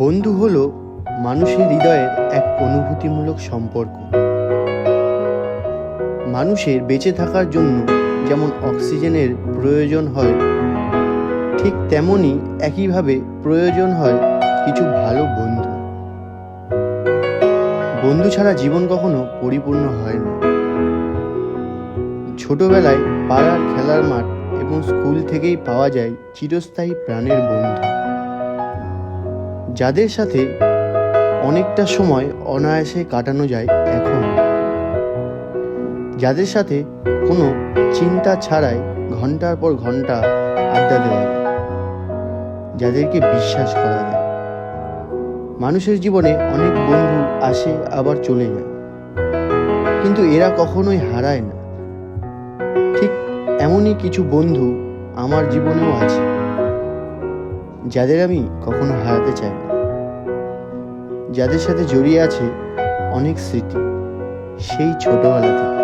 বন্ধু হলো মানুষের হৃদয়ের এক অনুভূতিমূলক সম্পর্ক। মানুষের বেঁচে থাকার জন্য যেমন অক্সিজেনের প্রয়োজন হয়, ঠিক তেমনই একইভাবে প্রয়োজন হয় কিছু ভালো বন্ধু। বন্ধু ছাড়া জীবন কখনো পরিপূর্ণ হয় না। ছোটবেলায় পাড়ার খেলার মাঠ এবং স্কুল থেকেই পাওয়া যায় চিরস্থায়ী প্রাণের বন্ধু, যাদের সাথে অনেকটা সময় অনায়াসে কাটানো যায়। এখন যাদের সাথে কোনো চিন্তা ছাড়াই ঘন্টার পর ঘন্টা আড্ডা দেওয়া যায়, যাদেরকে বিশ্বাস করা যায়। মানুষের জীবনে অনেক বন্ধু আসে আবার চলে যায়, কিন্তু এরা কখনোই হারায় না। ঠিক এমনই কিছু বন্ধু আমার জীবনেও আছে, যাদের আমি কখনো হারাতে চাই না, যাদের সাথে জড়িয়ে আছে অনেক স্মৃতি সেই ছোটবেলা থেকে।